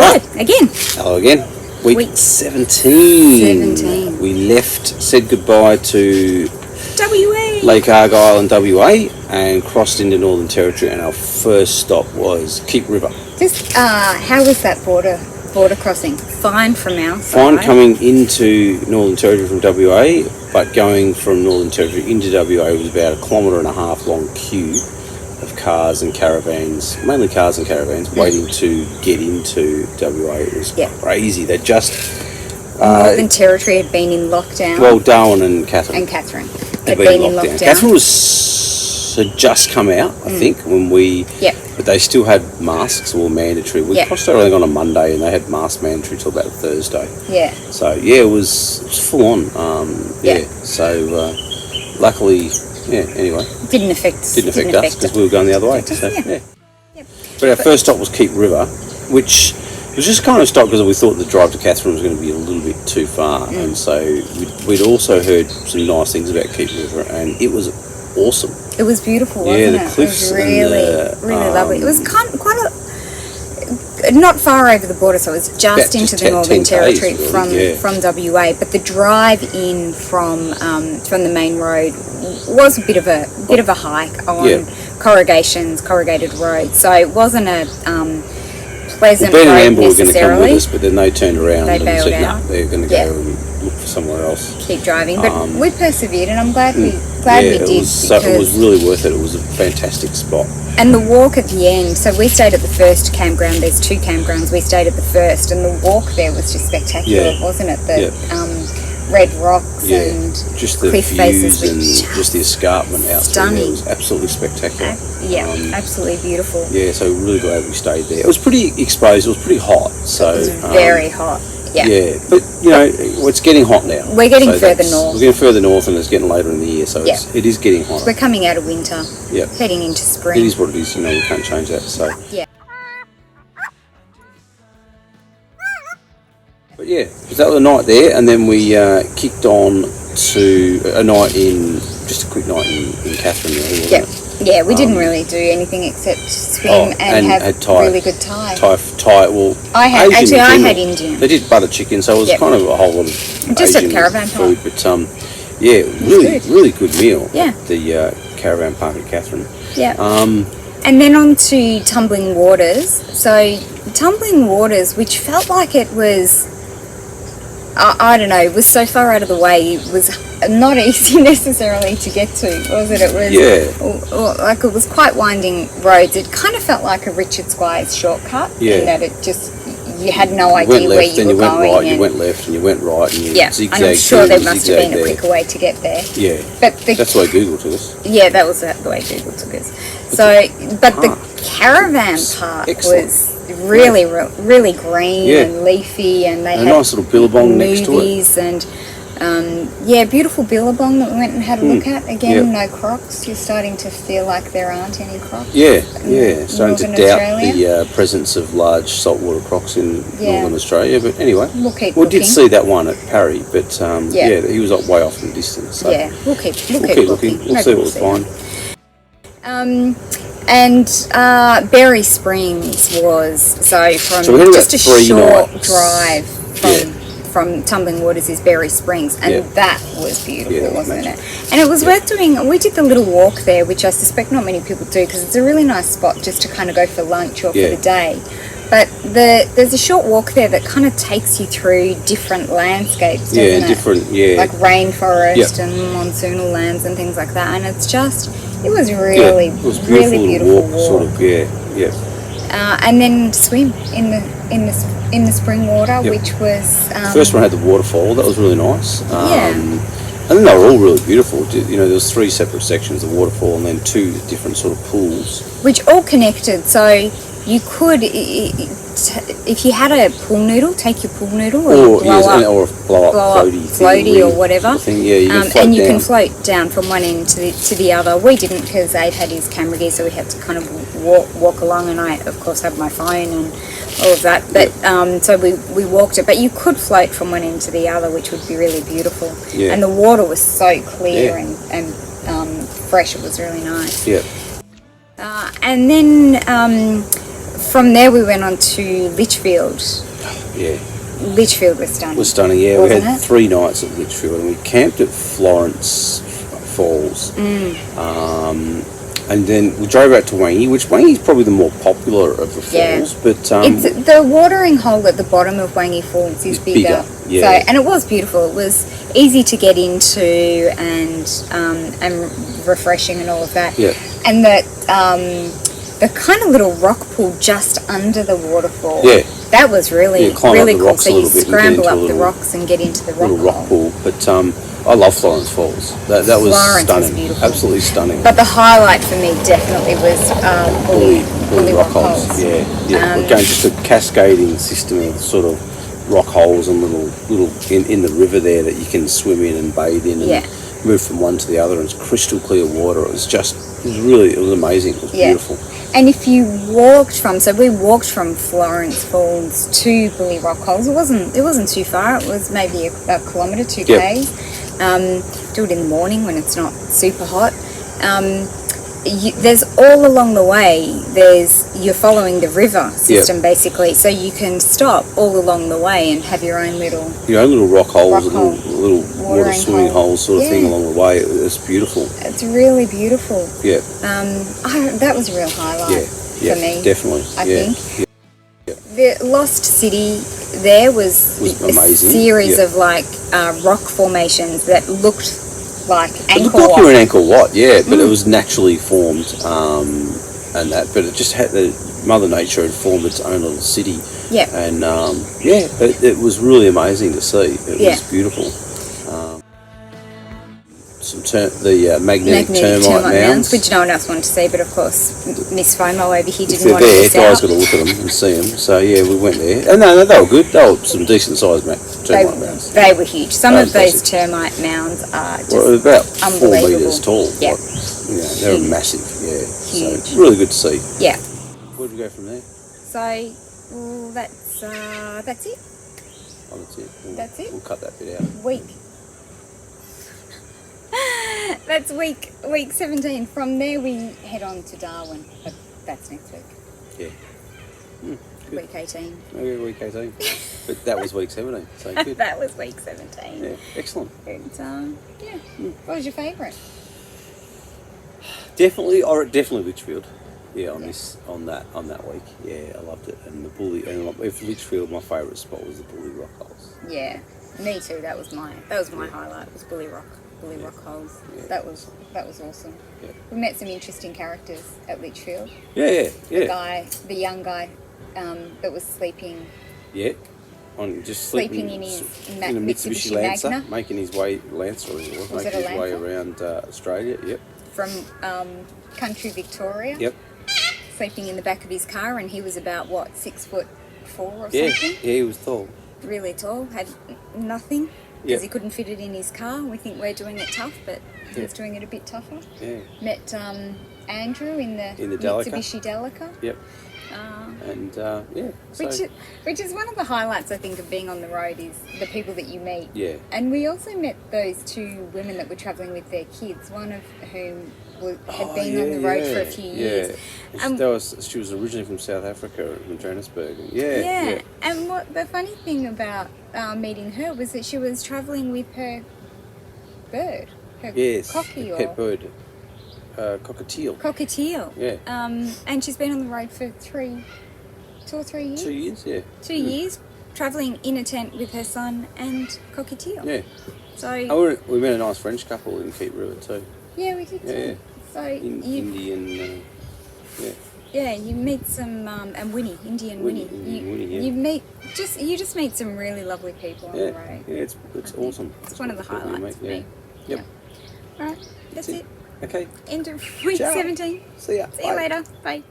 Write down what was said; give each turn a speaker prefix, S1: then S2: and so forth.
S1: Hello again.
S2: Hello again. Week 17. We said goodbye to
S1: WA.
S2: Lake Argyle and WA and crossed into Northern Territory, and our first stop was Keep River.
S1: How was that border crossing? Fine from our side.
S2: Fine coming into Northern Territory from WA, but going from Northern Territory into WA was about 1.5 kilometre long queue of cars and caravans, mainly cars and caravans, waiting to get into WA. It was crazy. They just...
S1: Northern Territory had been in lockdown.
S2: Well, Darwin and Catherine.
S1: Had been in lockdown.
S2: Catherine had just come out, I think, when we...
S1: Yeah.
S2: But they still had masks, all mandatory. We crossed over, I think, on a Monday, and they had masks mandatory till about Thursday.
S1: Yeah.
S2: So, yeah, it was full on. So, luckily... Yeah, anyway.
S1: Didn't affect us
S2: because we were going the other way. So,
S1: Yep.
S2: But our first stop was Keep River, which was just kind of stopped because we thought the drive to Catherine was going to be a little bit too far. And so we'd also heard some nice things about Keep River, and it was awesome.
S1: It was beautiful, wasn't it?
S2: Yeah, the cliffs.
S1: It was really lovely. It was quite not far over the border, so it was just into the Northern Territory from WA. But the drive in from the main road was a bit of a hike on corrugated road, so it wasn't a pleasant
S2: Ben and
S1: road
S2: Amber were going to come with
S1: necessarily.
S2: us, but then they turned around and
S1: bailed
S2: said,
S1: out.
S2: no, they're going to go and look for somewhere else.
S1: Keep driving, but we persevered, and I'm glad we did.
S2: It was really worth it. It was a fantastic spot.
S1: And the walk at the end, so we stayed at the first campground. There's 2 campgrounds. We stayed at the first, and the walk there was just spectacular, wasn't it? The red rocks and
S2: just the
S1: cliff
S2: views
S1: faces,
S2: and just the escarpment out there. It was absolutely spectacular.
S1: Absolutely beautiful.
S2: Yeah, so we're really glad we stayed there. It was pretty exposed. It was pretty hot. So
S1: it was very hot.
S2: Yeah, but you know, it's getting hot now.
S1: We're getting further north.
S2: We're getting further north, and it's getting later in the year, so it is getting hotter.
S1: We're coming out of winter. Yeah. Heading into spring.
S2: It is what it is. You know, we can't change that. So.
S1: Yeah.
S2: But yeah, that was a night there, and then we kicked on to a quick night in Catherine.
S1: Yeah, we didn't really do anything except swim and have really good Thai. I had Indian.
S2: They did butter chicken, so it was kind of a whole lot of
S1: just
S2: Asian
S1: at caravan
S2: food.
S1: park.
S2: But really good meal.
S1: Yeah.
S2: At the caravan park at Catherine.
S1: Yeah. And then on to Tumbling Waters. So Tumbling Waters, which felt like it was, I don't know, it was so far out of the way, it was not easy necessarily to get to, was it? It was like it was quite winding roads. It kind of felt like a Richard Squires shortcut in that it just, you had no idea where you were going.
S2: You went left and you went right and you zigzagged.
S1: And I'm sure there must have been a quicker way to get there.
S2: Yeah, but that's the way Google took us.
S1: Yeah, that was the way Google took us. But the caravan park was really green and leafy, and they had
S2: a nice little billabong next to it.
S1: And beautiful billabong that we went and had a look at. Again, no crocs. You're starting to feel like there aren't any crocs. Starting to doubt the presence of large saltwater crocs in Northern Australia. But anyway, we did see that one at Parry, but he was way off in the distance. So we'll keep looking.
S2: We'll see what we find.
S1: And Berry Springs was from just a short drive from Tumbling Waters is Berry Springs, and that was beautiful, wasn't it? And it was worth doing. We did the little walk there, which I suspect not many people do, because it's a really nice spot just to kind of go for lunch or for the day. But there's a short walk there that kind of takes you through different landscapes, doesn't it? Like rainforest and monsoonal lands and things like that. And it was really beautiful walk.
S2: Sort of,
S1: and then swim in the spring water, which was
S2: the first one had the waterfall. That was really nice. And then they were all really beautiful. You know, there was 3 separate sections: the waterfall and then 2 different sort of pools,
S1: which all connected. So you could, if you had a pool noodle, take your pool noodle or blow up floaty or whatever, and you can float down from one end to the other. We didn't, because Abe had his camera gear, so we had to kind of walk along, and I of course had my phone and all of that. But so we walked it, but you could float from one end to the other, which would be really beautiful. And the water was so clear and fresh. It was really nice. And then from there we went on to Litchfield.
S2: Yeah.
S1: Litchfield was stunning.
S2: Was stunning, yeah. We
S1: Wasn't
S2: had
S1: it?
S2: 3 nights at Litchfield, and we camped at Florence Falls. And then we drove out to Wangi, which Wangi is probably the more popular of the falls.
S1: Yeah.
S2: But
S1: It's the watering hole at the bottom of Wangi Falls is bigger.
S2: Yeah.
S1: So, and it was beautiful. It was easy to get into and refreshing and all of that.
S2: Yeah.
S1: And the kind of little rock pool just under the waterfall.
S2: Yeah.
S1: That was really
S2: climb
S1: really
S2: up the
S1: cool.
S2: rocks
S1: So
S2: a
S1: you
S2: little bit and
S1: scramble
S2: get
S1: up
S2: into
S1: the
S2: a
S1: rocks and get into the rock
S2: little rock
S1: hole.
S2: pool. But I love Florence Falls. That was
S1: Florence
S2: stunning.
S1: is beautiful.
S2: Absolutely stunning.
S1: But the highlight for me definitely was Buley Rockholes.
S2: Yeah. Again, just a cascading system of sort of rock holes and little in the river there that you can swim in and bathe in and move from one to the other. And it's crystal clear water. It was amazing. It was beautiful.
S1: And if you walked we walked from Florence Falls to Buley Rockholes. It wasn't too far. It was maybe a kilometre, 2 k's. Do it in the morning when it's not super hot. There's all along the way. You're following the river system basically, so you can stop all along the way and have your own little
S2: rock holes, little water swimming holes sort of thing along the way. It's beautiful.
S1: It's really beautiful.
S2: Yeah.
S1: That was a real highlight for me.
S2: Definitely.
S1: I think.
S2: Yeah.
S1: The Lost City there was a
S2: amazing.
S1: series of rock formations that looked like Angkor Wat.
S2: It looked like you were in Angkor Wat, but it was naturally formed, and that. But it just had Mother Nature had formed its own little city. Yeah. And it was really amazing to see. It was beautiful. The magnetic termite mounds,
S1: which no one else wanted to see, but of course Miss FOMO over here didn't
S2: they're
S1: want to
S2: there,
S1: miss
S2: guys
S1: out.
S2: got to look at them and see them. So we went there, and no, they were good. They were some decent sized termite mounds.
S1: They were huge. Some of those termite mounds are just
S2: about 4
S1: unbelievable.
S2: metres tall.
S1: Yeah,
S2: they were massive. Yeah,
S1: huge.
S2: So really good to see.
S1: Yeah.
S2: Where do we go from there?
S1: So that's it.
S2: Oh, that's it.
S1: That's it.
S2: We'll cut that bit out.
S1: Week. That's week 17. From there we head on to Darwin, but that's next week.
S2: Yeah.
S1: Week 18.
S2: Okay, week 18. But that was week 17, so good.
S1: That was week 17.
S2: Yeah, excellent.
S1: And, what was your favourite?
S2: Definitely Litchfield. Yeah, on that week. Yeah, I loved it. And the Buley, and if Litchfield, my favourite spot was the Buley Rockholes.
S1: Yeah, me too. That was my highlight. Was Buley Rockholes. Yeah. That was awesome. Yeah. We met some interesting characters at Litchfield.
S2: Yeah.
S1: The young guy, that was sleeping.
S2: Yeah. Sleeping
S1: in his
S2: in a Mitsubishi Lancer,
S1: Magna.
S2: making his way way around Australia. Yep.
S1: From country Victoria.
S2: Yep.
S1: Sleeping in the back of his car, and he was about 6'4" or something.
S2: Yeah, he was tall.
S1: Really tall. Had nothing because he couldn't fit it in his car. We think we're doing it tough, but he was doing it a bit tougher. Yeah. Met Andrew in the
S2: Delica.
S1: Mitsubishi Delica.
S2: Yep.
S1: Which is one of the highlights, I think, of being on the road is the people that you meet.
S2: Yeah.
S1: And we also met those 2 women that were travelling with their kids, one of whom had been on the road for a few years.
S2: Yeah. She was originally from South Africa, from Johannesburg.
S1: Yeah. And what the funny thing about meeting her was that she was travelling with her bird, her cocky
S2: pet bird. Cockatiel.
S1: Cockatiel.
S2: Yeah.
S1: And she's been on the road for 2 or 3 years.
S2: 2 years, yeah.
S1: 2 years, travelling in a tent with her son and Cockatiel.
S2: Yeah.
S1: So
S2: we met a nice French couple in Keep River too.
S1: Yeah, we did too.
S2: Yeah.
S1: So
S2: Indian.
S1: Yeah, you meet some and Winnie, Indian Winnie. You just meet some really lovely people on the road.
S2: Yeah, it's awesome.
S1: It's one of the highlights for me.
S2: Yep.
S1: All right, that's it.
S2: Okay.
S1: End of week 17.
S2: See ya.
S1: See you later. Bye.